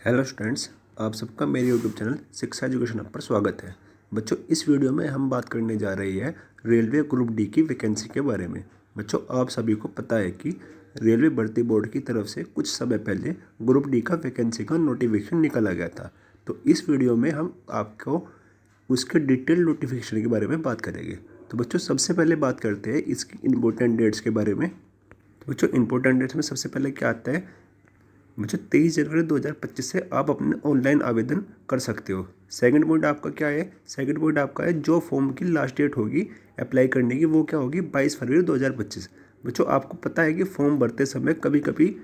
Hello students, आप सबका मेरे यूट्यूब चैनल शिक्षा एजुकेशन ऐप पर स्वागत है। बच्चों, इस वीडियो में हम बात करने जा रहे हैं रेलवे ग्रुप डी की वैकेंसी के बारे में। बच्चों, आप सभी को पता है कि रेलवे भर्ती बोर्ड की तरफ से कुछ समय पहले ग्रुप डी का वैकेंसी का नोटिफिकेशन निकाला गया था। तो इस वीडियो में हम आपको उसके डिटेल नोटिफिकेशन के बारे में बात करेंगे। तो बच्चों, सबसे पहले बात करते हैं इसकी इम्पोर्टेंट डेट्स के बारे में। तो बच्चों, इम्पोर्टेंट डेट्स में सबसे पहले क्या आता है बच्चों, 23 जनवरी 2025 से आप अपने ऑनलाइन आवेदन कर सकते हो। सेकंड पॉइंट आपका क्या है? सेकंड पॉइंट आपका है जो फॉर्म की लास्ट डेट होगी अप्लाई करने की, वो क्या होगी? 22 फरवरी 2025। बच्चों, आपको पता है कि फॉर्म भरते समय कभी कभी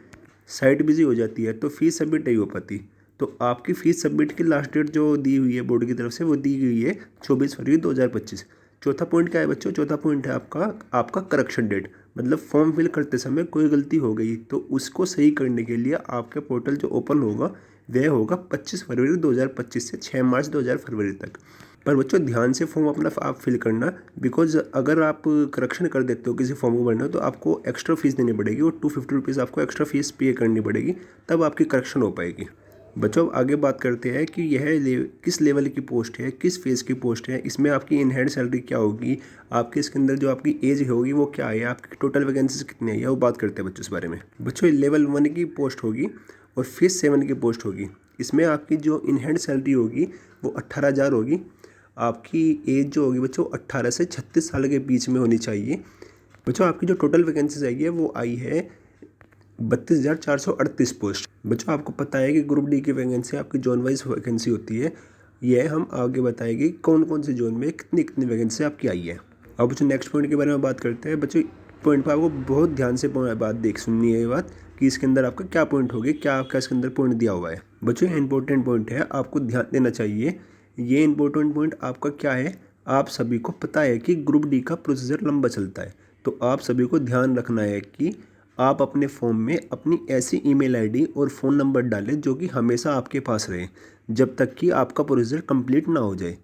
साइट बिजी हो जाती है तो फीस सबमिट नहीं हो पाती। तो आपकी फ़ीस सबमिट की लास्ट डेट जो दी हुई है बोर्ड की तरफ से, वो दी गई है 24 फरवरी 2025। चौथा पॉइंट क्या है बच्चों? चौथा पॉइंट है आपका करेक्शन डेट। मतलब फॉर्म फिल करते समय कोई गलती हो गई तो उसको सही करने के लिए आपका पोर्टल जो ओपन होगा वह होगा 25 फरवरी 2025 से 6 मार्च 2000 तक। पर बच्चों, ध्यान से फॉर्म अपना आप फिल करना, बिकॉज अगर आप करेक्शन कर देते हो किसी फॉर्म को भरना तो आपको एक्स्ट्रा फीस देनी पड़ेगी और 250 रुपीज़ आपको एक्स्ट्रा फीस पे करनी पड़ेगी, तब आपकी करेक्शन हो पाएगी। बच्चों, आगे बात करते हैं कि किस लेवल की पोस्ट है, किस फेज़ की पोस्ट है, इसमें आपकी इन हैंड सैलरी क्या होगी, आपके इसके अंदर जो आपकी एज होगी वो क्या है, आपकी टोटल वैकेंसीज कितनी है, वो बात करते हैं बच्चों इस बारे में। बच्चों, लेवल 1 की पोस्ट होगी और फेज़ 7 की पोस्ट होगी। इसमें आपकी जो इन हैंड सैलरी होगी वो 18,000 होगी। आपकी एज जो होगी बच्चों 18 से 36 साल के बीच में होनी चाहिए। बच्चों, आपकी जो टोटल वैकेंसीज आई है वो आई है 32,438 पोस्ट। बच्चों, आपको पता है कि ग्रुप डी की वैकेंसी आपकी जोन वाइज वैकेंसी होती है। यह हम आगे बताएंगे कौन कौन से जोन में कितनी कितनी वैकेंसी आपकी आई है। अब बच्चों, नेक्स्ट पॉइंट के बारे में बात करते हैं। बच्चों, पॉइंट पर आपको बहुत ध्यान से बात सुननी है, ये बात कि इसके अंदर आपका क्या पॉइंट होगी, क्या आपका इसके अंदर पॉइंट दिया हुआ है। बच्चों, इंपॉर्टेंट पॉइंट है, आपको ध्यान देना चाहिए। ये इंपॉर्टेंट पॉइंट आपका क्या है? आप सभी को पता है कि ग्रुप डी का प्रोसीजर लंबा चलता है, तो आप सभी को ध्यान रखना है कि आप अपने फ़ोन में अपनी ऐसी ईमेल आईडी और फ़ोन नंबर डालें जो कि हमेशा आपके पास रहे जब तक कि आपका प्रोसीजर कंप्लीट ना हो जाए।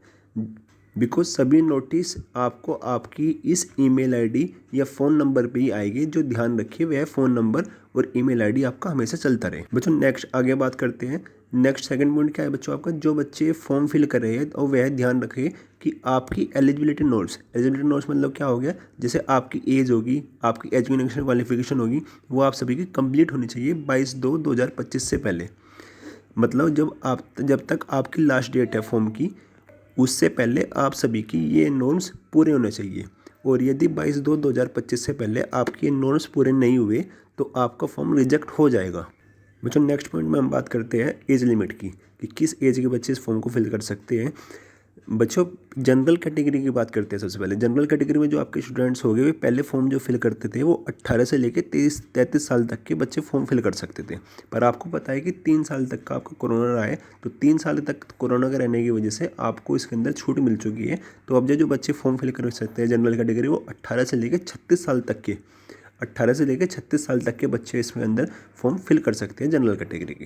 बिकॉज सभी नोटिस आपको आपकी इस ईमेल आईडी या फ़ोन नंबर पे ही आएगी। जो ध्यान रखिए वह फ़ोन नंबर और ईमेल आईडी आपका हमेशा चलता रहे। बच्चों, नेक्स्ट आगे बात करते हैं। नेक्स्ट सेकंड पॉइंट क्या है बच्चों आपका? जो बच्चे फॉर्म फिल कर रहे हैं और वह ध्यान रखें कि आपकी एलिजिबिलिटी नोट्स मतलब क्या हो गया? जैसे आपकी एज होगी, आपकी एजुकेशन क्वालिफिकेशन होगी, वो आप सभी की कंप्लीट होनी चाहिए 22/2/2025 से पहले। मतलब जब तक आपकी लास्ट डेट है फॉर्म की, उससे पहले आप सभी की ये नॉर्म्स पूरे होने चाहिए। और यदि 22/2/2025 से पहले आपके ये नॉर्म्स पूरे नहीं हुए तो आपका फॉर्म रिजेक्ट हो जाएगा। बच्चों, नेक्स्ट पॉइंट में हम बात करते हैं एज लिमिट की, कि किस एज के बच्चे इस फॉर्म को फिल कर सकते हैं। बच्चों, जनरल कैटेगरी की बात करते हैं। सबसे पहले जनरल कैटेगरी में जो आपके स्टूडेंट्स हो गए, वे पहले फॉर्म जो फिल करते थे वो 18 से लेकर 33 साल तक के बच्चे फॉर्म फिल कर सकते थे। पर आपको पता है कि 3 साल तक का आपका कोरोना रहा है, तो 3 साल तक कोरोना के रहने की वजह से आपको इसके अंदर छूट मिल चुकी है। तो अब जो बच्चे फॉर्म फिल कर सकते हैं जनरल कैटेगरी, वो 18 से लेकर 36 साल तक के 36 साल तक के बच्चे इसमें अंदर फॉर्म फिल कर सकते हैं जनरल कैटेगरी के।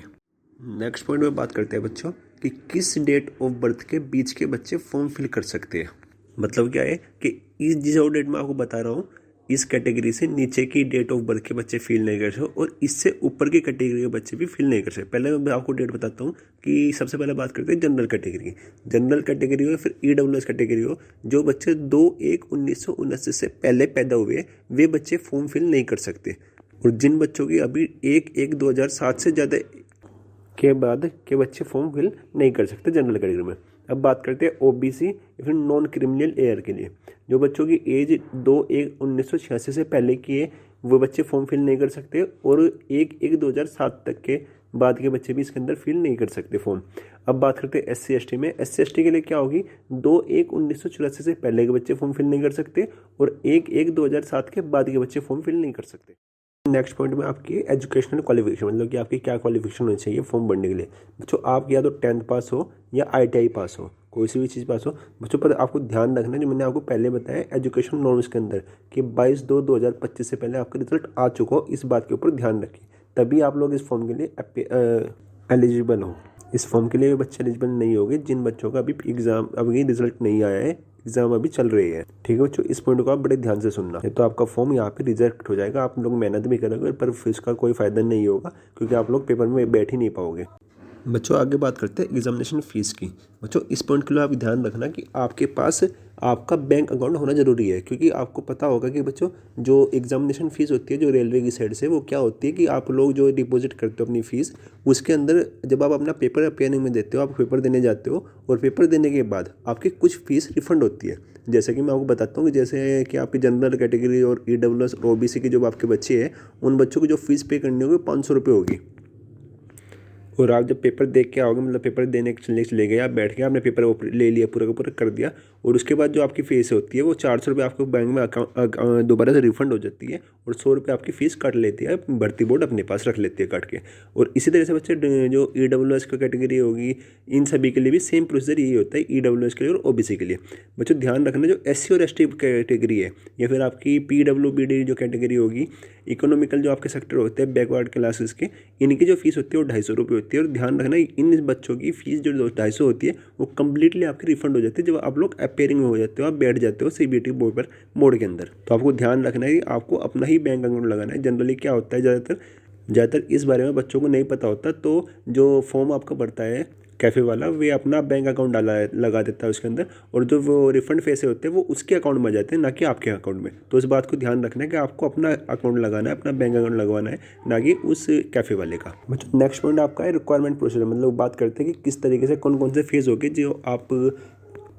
नेक्स्ट पॉइंट में बात करते हैं बच्चों कि किस डेट ऑफ बर्थ के बीच के बच्चे फॉर्म फिल कर सकते हैं। मतलब क्या है कि जिस डेट में आपको बता रहा हूँ, इस कैटेगरी से नीचे की डेट ऑफ बर्थ के बच्चे फिल नहीं कर सकते और इससे ऊपर की कैटेगरी के बच्चे भी फिल नहीं कर सकते। पहले मैं आपको डेट बताता हूँ कि सबसे पहले बात करते हैं जनरल कैटेगरी की। जनरल कैटेगरी हो फिर EWS कैटेगरी हो, जो बच्चे 2/1/1979 से पहले पैदा हुए वे बच्चे फॉर्म फिल नहीं कर सकते। और जिन बच्चों की अभी 1/1/2007 से ज़्यादा के बाद के बच्चे फॉर्म फिल नहीं कर सकते जनरल कैटेगरी में। अब बात करते हैं OBC या फिर नॉन क्रिमिनल एयर के लिए। जो बच्चों की एज 2/1/1986 से पहले की है वो बच्चे फॉर्म फिल नहीं कर सकते, और 1/1/2007 तक के बाद के बच्चे भी इसके अंदर फिल नहीं कर सकते फॉर्म। अब बात करते हैं SC/ST में। SC/ST के लिए क्या होगी? 2/1/1984 से पहले के बच्चे फॉर्म फिल नहीं कर सकते और 1/1/2007 के बाद के बच्चे फॉर्म फिल नहीं कर सकते। नेक्स्ट पॉइंट में आपकी एजुकेशनल क्वालिफिकेशन, मतलब कि आपकी क्या क्वालिफिकेशन होनी चाहिए फॉर्म भरने के लिए। बच्चों, आप या तो 10th पास हो या ITI पास हो, कोई सी भी चीज़ पास हो। बच्चों, पर आपको ध्यान रखना जो मैंने आपको पहले बताया एजुकेशन नॉर्म्स के अंदर कि 22/2/2025 से पहले आपका रिजल्ट आ चुका हो, इस बात के ऊपर ध्यान रखिए, तभी आप लोग इस फॉर्म के लिए एलिजिबल हो। इस फॉर्म के लिए बच्चे एलिजिबल नहीं होंगे जिन बच्चों का अभी रिजल्ट नहीं आया है, एग्जाम अभी चल रही है। ठीक है बच्चों, इस पॉइंट को आप बड़े ध्यान से सुनना है, तो आपका फॉर्म यहाँ पे रिजेक्ट हो जाएगा। आप लोग मेहनत भी करोगे पर फिर इसका कोई फायदा नहीं होगा, क्योंकि आप लोग पेपर में बैठ ही नहीं पाओगे। बच्चों आगे बात करते हैं एग्जामिनेशन फ़ीस की। बच्चों इस पॉइंट के लिए आप ध्यान रखना कि आपके पास आपका बैंक अकाउंट होना ज़रूरी है, क्योंकि आपको पता होगा कि बच्चों जो एग्जामिनेशन फ़ीस होती है जो रेलवे की साइड से, वो क्या होती है कि आप लोग जो डिपॉजिट करते हो अपनी फ़ीस, उसके अंदर जब आप अपना पेपर अपेयरिंग में देते हो, आप पेपर देने जाते हो और पेपर देने के बाद आपकी कुछ फ़ीस रिफ़ंड होती है। जैसे कि मैं आपको बताता हूँ कि जैसे कि आपकी जनरल कैटेगरी और EWS और OBC के जो आपके बच्चे हैं, उन बच्चों को जो फ़ीस पे करनी होगी 500 रुपये होगी। और आप जब पेपर देख के आओगे, मतलब पेपर देने चले गए, आप बैठ के आपने पेपर ले लिया, पूरा का पूरा कर दिया, और उसके बाद जो आपकी फ़ीस होती है वो 400 रुपये आपको बैंक में अकाउंट दोबारा से रिफंड हो जाती है, और 100 रुपये आपकी फ़ीस काट लेती है, भर्ती बोर्ड अपने पास रख लेती है काट के। और इसी तरह से बच्चे जो EWS की कैटेगरी होगी, इन सभी के लिए भी सेम प्रोसीजर यही होता है, EWS के लिए और OBC के लिए। बच्चों ध्यान रखना, जो SC और ST कैटेगरी है या फिर आपकी PWBD जो कैटेगरी होगी, इकोनॉमिकल जो आपके सेक्टर होते हैं बैकवर्ड क्लासेस के, इनकी जो फीस होती है वो 250 रुपये होती है। और ध्यान रखना इन बच्चों की फीस जो 250 होती है वो कम्प्लीटली आपकी रिफंड हो जाती है जब आप लोग अपेयरिंग में हो जाते हो, आप बैठ जाते हो CBT बोर्ड के अंदर। तो आपको ध्यान रखना है कि आपको अपना ही बैंक अकाउंट लगाना है। जनरली क्या होता है, ज़्यादातर इस बारे में बच्चों को नहीं पता होता, तो जो फॉर्म आपका भरता है कैफ़े वाला, वे अपना बैंक अकाउंट लगा देता है उसके अंदर, और जो वो रिफंड पैसे होते हैं वो उसके अकाउंट में जाते हैं, ना कि आपके अकाउंट में। तो इस बात को ध्यान रखना है कि आपको अपना अकाउंट लगाना है, अपना बैंक अकाउंट लगवाना है, ना कि उस कैफ़े वाले का। बच्चों नेक्स्ट पॉइंट आपका है रिक्वायरमेंट प्रोसीजर, मतलब बात करते हैं कि किस तरीके से कौन कौन से फेज़ होगी जो आप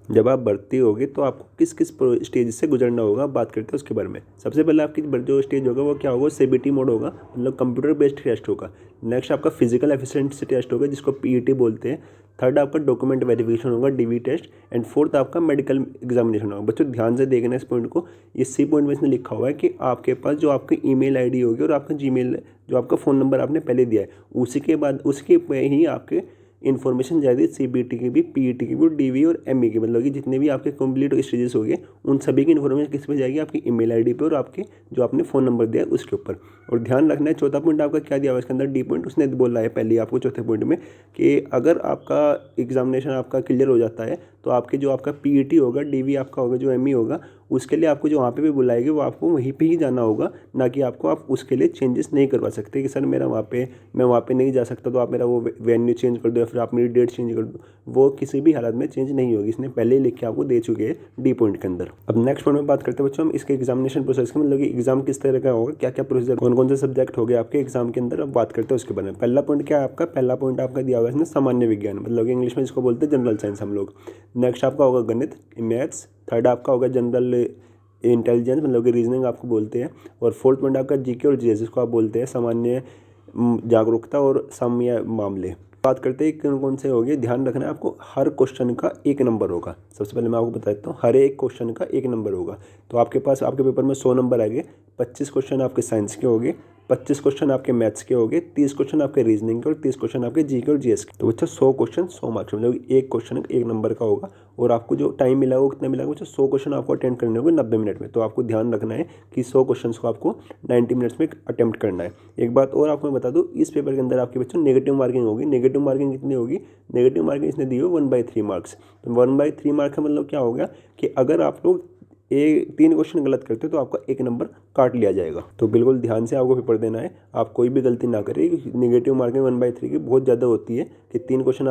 जब आप भर्ती होगे तो आपको किस किस स्टेज से गुजरना होगा, बात करते हैं उसके बारे में। सबसे पहले आपकी जो स्टेज होगा वो क्या होगा, CBT मोड होगा, मतलब कंप्यूटर बेस्ड टेस्ट होगा। नेक्स्ट आपका फिजिकल एफिशिएंसी टेस्ट होगा जिसको PET बोलते हैं। थर्ड आपका डॉक्यूमेंट वेरिफिकेशन होगा, DV टेस्ट। एंड फोर्थ आपका मेडिकल एग्जामिनेशन होगा। बच्चों ध्यान से देखना इस पॉइंट को, इसी पॉइंट में इसने लिखा हुआ है कि आपके पास जो आपकी ईमेल ID होगी और आपका Gmail जो आपका फ़ोन नंबर आपने पहले दिया है, उसी के बाद उसके पे ही आपके इन्फॉर्मेशन जाएगी CBT की भी, PET की भी, DV और ME की, मतलब कि जितने भी आपके कंप्लीट स्टेजेस हो गए उन सभी की इन्फॉर्मेशन किस पे जाएगी, आपकी ईमेल ID पे और आपके जो आपने फ़ोन नंबर दिया है उसके ऊपर। और ध्यान रखना है चौथा पॉइंट आपका क्या दिया हुआ है इसके अंदर, D पॉइंट, उसने बोला है पहले आपको चौथे पॉइंट में कि अगर आपका एग्जामिनेशन आपका क्लियर हो जाता है तो आपके जो आपका PET होगा, DV आपका होगा, जो ME होगा, उसके लिए आपको जो वहाँ पे भी बुलाएगी वो आपको वहीं पे ही जाना होगा, ना कि आपको आप उसके लिए चेंजेस नहीं करवा सकते कि सर मैं वहाँ पे नहीं जा सकता तो आप मेरा वो वेन्यू चेंज कर दो या फिर आप मेरी डेट चेंज कर दो, वो किसी भी हालत में चेंज नहीं होगी। इसने पहले ही लिख के आपको दे चुके हैं D पॉइंट के अंदर। अब नेक्स्ट पॉइंट में बात करते हैं बच्चों हम इसके एग्जामिनेशन प्रोसेस के, मतलब कि एग्जाम किस तरह का होगा, क्या क्या प्रोसीजर, कौन कौन से सब्जेक्ट हो गए आपके एग्जाम के अंदर, अब बात करते हैं उसके बारे में। पहला पॉइंट क्या है आपका, पहला पॉइंट आपका दिया हुआ है इसमें सामान्य विज्ञान, मतलब कि इंग्लिश में इसको बोलते हैं जनरल साइंस हम लोग। नेक्स्ट आपका होगा गणित, मैथ्स। थर्ड आपका होगा जनरल इंटेलिजेंस, मतलब कि रीजनिंग आपको बोलते हैं। और फोर्थ पॉइंट आपका GK और GS, इसको आप बोलते हैं सामान्य जागरूकता और साम्य मामले। बात करते हैं कौन कौन से हो गए, ध्यान रखना है आपको हर क्वेश्चन का 1 नंबर होगा। सबसे पहले मैं आपको बता देता हूँ, हर एक क्वेश्चन का 1 नंबर होगा। तो आपके पास आपके पेपर में 100 नंबर आएंगे, 25 क्वेश्चन आपके साइंस के होंगे, 25 क्वेश्चन आपके मैथ्स के होंगे, 30 क्वेश्चन आपके रीजनिंग के और 30 क्वेश्चन आपके GK और GS के। तो बच्चा 100 क्वेश्चन 100 मार्क्स, मतलब एक क्वेश्चन 1 नंबर का होगा। और आपको जो टाइम मिला वो कितना मिला, बच्चा 100 क्वेश्चन आपको अटेंड करने होंगे 90 मिनट में। तो आपको ध्यान रखना है कि 100 क्वेश्चन को आपको 90 मिनट्स में अटेम्प्ट करना है। एक बात और आपको मैं बता दूँ, इस पेपर के अंदर आपके बच्चों नेगेटिव मार्किंग होगी। नेगेटिव मार्किंग कितनी होगी, नेगेटिव मार्किंग इसने दी हो 1/3 मार्क्स। तो 1/3 मार्क्स का मतलब क्या हो गया कि अगर आप लोग 3 क्वेश्चन गलत करते हो तो आपका 1 नंबर काट लिया जाएगा। तो बिल्कुल ध्यान से आपको पेपर देना है, आप कोई भी गलती ना करें। नेगेटिव मार्किंग 1/3 की बहुत ज़्यादा होती है कि 3 क्वेश्चन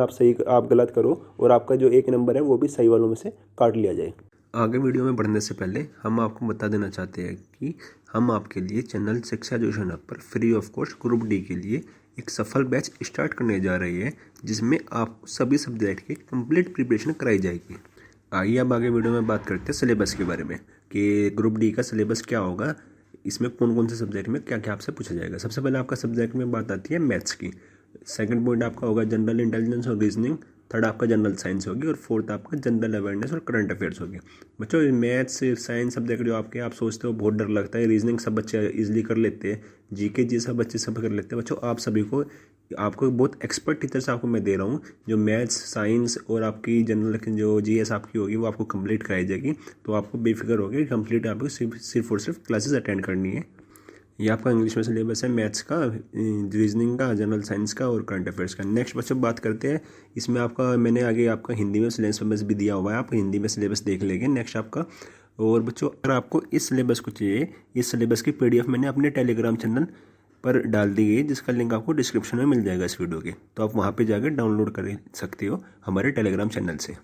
आप गलत करो और आपका जो 1 नंबर है वो भी सही वालों में से काट लिया जाए। आगे वीडियो में बढ़ने से पहले हम आपको बता देना चाहते हैं कि हम आपके लिए चैनल शिक्षा जोशन ऐप पर free of cost group D के लिए एक सफल बैच स्टार्ट करने जा रही है, जिसमें आपको सभी सब्जेक्ट की कंप्लीट प्रिपरेशन कराई जाएगी। आइए अब आगे वीडियो में बात करते हैं सिलेबस के बारे में कि ग्रुप D का सिलेबस क्या होगा, इसमें कौन कौन से सब्जेक्ट में क्या क्या आपसे पूछा जाएगा। सबसे पहले आपका सब्जेक्ट में बात आती है मैथ्स की। सेकंड पॉइंट आपका होगा जनरल इंटेलिजेंस और रीजनिंग। थर्ड आपका जनरल साइंस होगी और फोर्थ आपका जनरल अवेयरनेस और करंट अफेयर्स होगी। बच्चों मैथ्स साइंस सब्जेक्ट जो आपके आप सोचते हो बहुत डर लगता है, रीजनिंग सब बच्चे इजीली कर लेते हैं, GK जी सब बच्चे सब कर लेते हैं। बच्चों आप सभी को आपको बहुत एक्सपर्ट टीचर से आपको मैं दे रहा हूँ, जो मैथ्स साइंस और आपकी जनरल जो GS आपकी होगी वो आपको कंप्लीट कराई जाएगी। तो आपको बेफिक्र होगी, कंप्लीट आपको सिर्फ और सिर्फ क्लासेस अटेंड करनी है। ये आपका इंग्लिश में सिलेबस है, मैथ्स का, रीजनिंग का, जनरल साइंस का और करंट अफेयर्स का। नेक्स्ट बच्चों बात करते हैं, इसमें आपका मैंने आगे आपका हिंदी में सिलेबस भी दिया हुआ है, आप हिंदी में सिलेबस देख लेंगे नेक्स्ट आपका। और बच्चों अगर आपको इस सिलेबस को चाहिए, इस सिलेबस की PDF मैंने अपने टेलीग्राम चैनल पर डाल दी गई, जिसका लिंक आपको डिस्क्रिप्शन में मिल जाएगा इस वीडियो के। तो आप वहाँ पे जाकर डाउनलोड कर सकते हो हमारे टेलीग्राम चैनल से।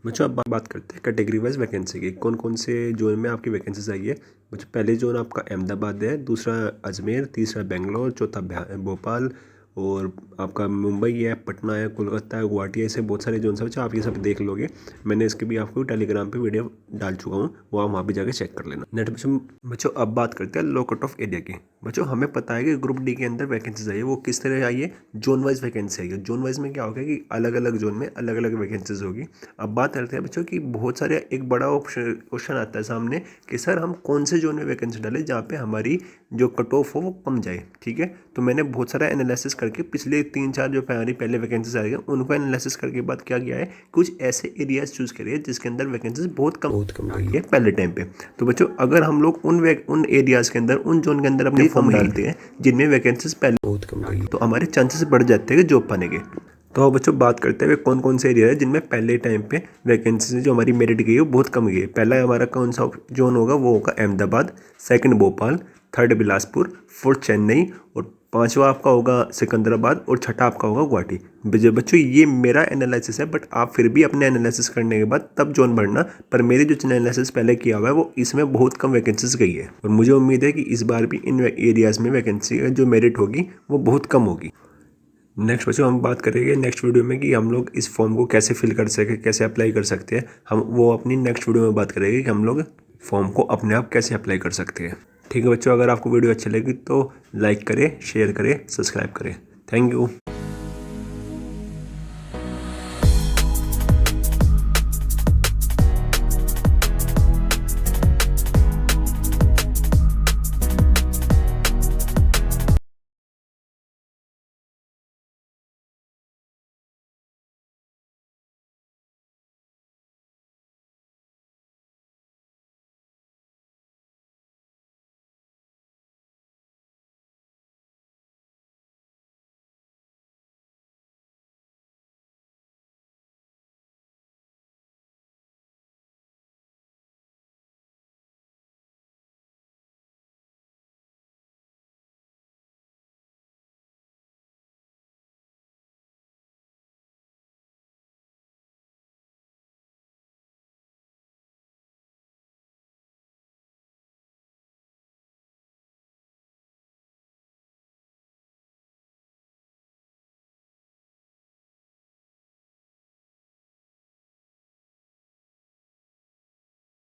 बच्चों अब बात करते हैं कैटेगरी वाइज वैकेंसी की, कौन कौन से जोन में आपकी वैकेंसीज आई है। बच्चों पहले जोन आपका अहमदाबाद है, दूसरा अजमेर, तीसरा बेंगलोर, चौथा भोपाल, और आपका मुंबई है, पटना है, कोलकाता है, गुवाहाटी है। ऐसे बहुत सारे जोन हैं बच्चों, आप ये सब देख लोगे। मैंने इसके भी आपको टेलीग्राम पे वीडियो डाल चुका हूँ, वो आप वहाँ भी जाके चेक कर लेना। नेट बच्चों अब बात करते हैं लो कट ऑफ एरिया की। बच्चों हमें पता है कि ग्रुप डी के अंदर वैकेंसीज आई है, वो किस तरह आई है, जोन वाइज वैकेंसी आई है। जोन वाइज में क्या होगा कि अलग अलग जोन में अलग अलग वैकेंसीज होगी। अब बात करते हैं बच्चों कि बहुत सारे एक बड़ा ऑप्शन क्वेश्चन आता है सामने कि सर हम कौन से जोन में वैकेंसी डालें जहाँ पे हमारी जो कट ऑफ हो वो कम जाए। ठीक है, तो मैंने बहुत सारा एनालिसिस करके पिछले 3-4 जो हमारी पहले वैकेंसीज आई है उनको एनालिसिस करके बाद क्या किया है, कुछ ऐसे एरियाज चूज करे जिसके अंदर वैकेंसीज बहुत कम गई है पहले टाइम पे। तो बच्चों अगर हम लोग उन एरियाज के अंदर, उन जोन के अंदर अपनी फॉर्म डालते हैं जिनमें वैकेंसीज पहले बहुत कम गई, तो हमारे चांसेस बढ़ जाते हैं जॉब पाने के। तो अब बच्चों बात करते हैं कौन कौन से एरिया है जिनमें पहले टाइम पे वैकेंसी जो हमारी मेरिट गई है वो बहुत कम गई है। पहला हमारा कौन सा जोन होगा, वो होगा Ahmedabad, second Bhopal, third Bilaspur, fourth Chennai, और पांचवा आपका होगा सिकंदराबाद, और छठा आपका होगा गुवाहाटी। बच्चों ये मेरा एनालिसिस है, बट आप फिर भी अपने एनालिसिस करने के बाद तब जोन भरना। पर मेरे जो एनालिसिस पहले किया हुआ है वो इसमें बहुत कम वैकेंसीज गई है, और मुझे उम्मीद है कि इस बार भी इन एरियाज में वैकेंसी जो मेरिट होगी वो बहुत कम होगी। नेक्स्ट बच्चों हम बात करेंगे नेक्स्ट वीडियो में कि हम लोग इस फॉर्म को कैसे फिल कर सके, कैसे अप्लाई कर सकते हैं। हम वो अपनी नेक्स्ट वीडियो में बात करेंगे कि हम लोग फॉर्म को अपने आप कैसे अप्लाई कर सकते हैं। ठीक है बच्चों, अगर आपको वीडियो अच्छी लगी तो लाइक करें, शेयर करें, सब्सक्राइब करें। Thank you.